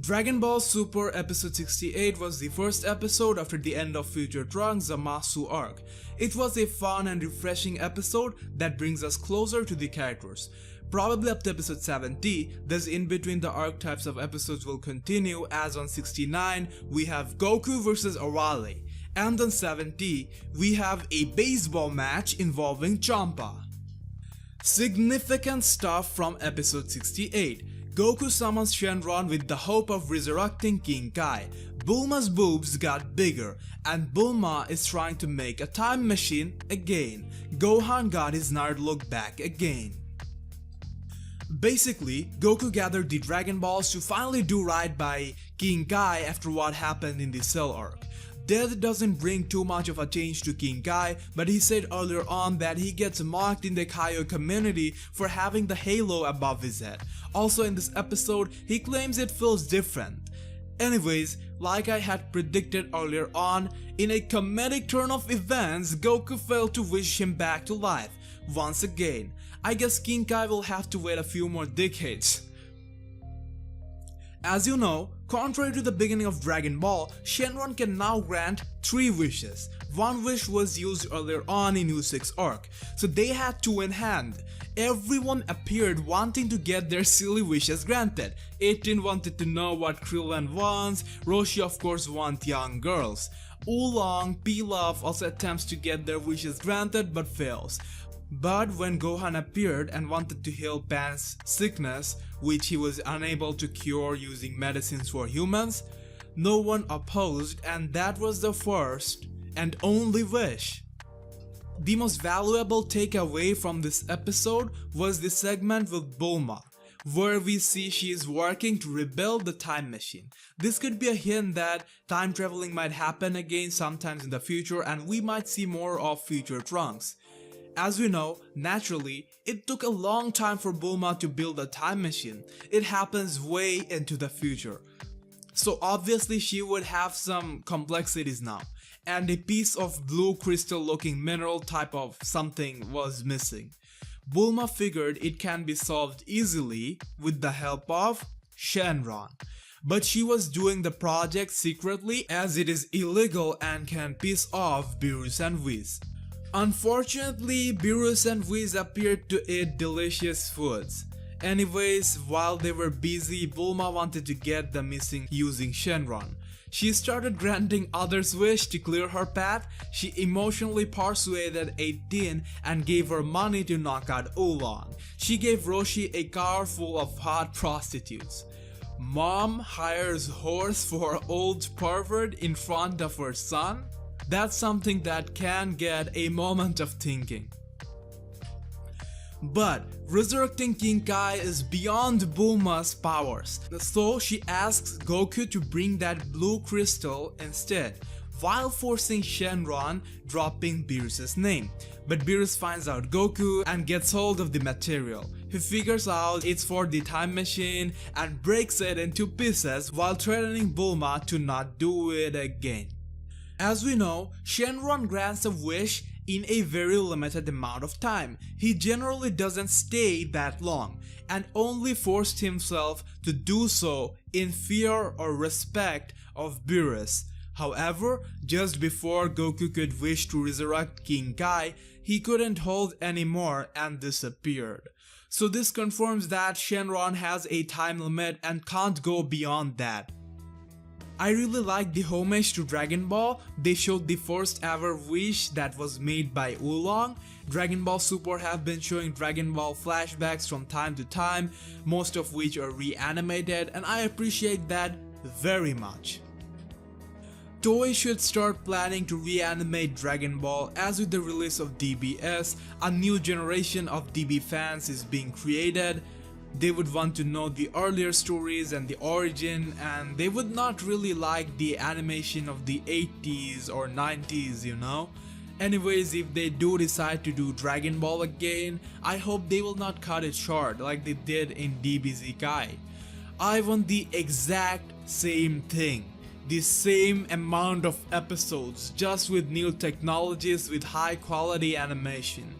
Dragon Ball Super Episode 68 was the first episode after the end of Future Trunks Zamasu Arc. It was a fun and refreshing episode that brings us closer to the characters. Probably up to episode 70, thus in between the archetypes of episodes will continue, as on 69 we have Goku vs Arale, and on 70 we have a baseball match involving Champa. Significant stuff from episode 68. Goku summons Shenron with the hope of resurrecting King Kai. Bulma's boobs got bigger and Bulma is trying to make a time machine again. Gohan got his nerd look back again. Basically, Goku gathered the Dragon Balls to finally do right by King Kai after what happened in the Cell arc. Death doesn't bring too much of a change to King Kai, but he said earlier on that he gets mocked in the Kaio community for having the halo above his head. Also in this episode, he claims it feels different. Anyways, like I had predicted earlier on, in a comedic turn of events, Goku failed to wish him back to life. Once again, I guess King Kai will have to wait a few more decades. As you know, contrary to the beginning of Dragon Ball, Shenron can now grant 3 wishes. One wish was used earlier on in U6 arc, so they had 2 in hand. Everyone appeared wanting to get their silly wishes granted. 18 wanted to know what Krillin wants, Roshi of course wants young girls. Oolong, Pilaf also attempts to get their wishes granted but fails. But when Gohan appeared and wanted to heal Pan's sickness, which he was unable to cure using medicines for humans, no one opposed, and that was the first and only wish. The most valuable takeaway from this episode was the segment with Bulma, where we see she is working to rebuild the time machine. This could be a hint that time traveling might happen again sometimes in the future and we might see more of Future Trunks. As we know, naturally, it took a long time for Bulma to build a time machine. It happens way into the future. So obviously she would have some complexities now. And a piece of blue crystal looking mineral type of something was missing. Bulma figured it can be solved easily with the help of Shenron. But she was doing the project secretly as it is illegal and can piss off Beerus and Whis. Unfortunately, Beerus and Whis appeared to eat delicious foods. Anyways, while they were busy, Bulma wanted to get the missing using Shenron. She started granting others' wish to clear her path. She emotionally persuaded 18 and gave her money to knock out Oolong. She gave Roshi a car full of hot prostitutes. Mom hires horse for old pervert in front of her son? That's something that can get a moment of thinking. But resurrecting King Kai is beyond Bulma's powers, so she asks Goku to bring that blue crystal instead, while forcing Shenron dropping Beerus' name. But Beerus finds out Goku and gets hold of the material. He figures out it's for the time machine and breaks it into pieces while threatening Bulma to not do it again. As we know, Shenron grants a wish in a very limited amount of time. He generally doesn't stay that long and only forced himself to do so in fear or respect of Beerus. However, just before Goku could wish to resurrect King Kai, he couldn't hold anymore and disappeared. So this confirms that Shenron has a time limit and can't go beyond that. I really like the homage to Dragon Ball. They showed the first ever wish that was made by Oolong. Dragon Ball Super have been showing Dragon Ball flashbacks from time to time, most of which are reanimated, and I appreciate that very much. Toei should start planning to reanimate Dragon Ball, as with the release of DBS, a new generation of DB fans is being created. They would want to know the earlier stories and the origin, and they would not really like the animation of the 80s or 90s, you know. Anyways, if they do decide to do Dragon Ball again, I hope they will not cut it short like they did in DBZ Kai. I want the exact same thing. The same amount of episodes, just with new technologies with high quality animation.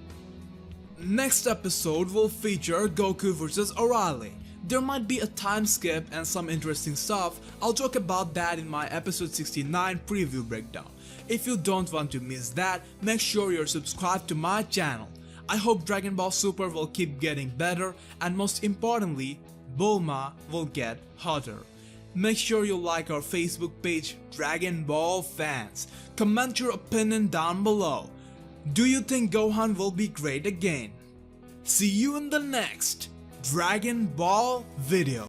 Next episode will feature Goku vs Arale. There might be a time skip and some interesting stuff. I'll talk about that in my episode 69 preview breakdown. If you don't want to miss that, make sure you're subscribed to my channel. I hope Dragon Ball Super will keep getting better, and most importantly, Bulma will get hotter. Make sure you like our Facebook page Dragon Ball Fans. Comment your opinion down below. Do you think Gohan will be great again? See you in the next Dragon Ball video.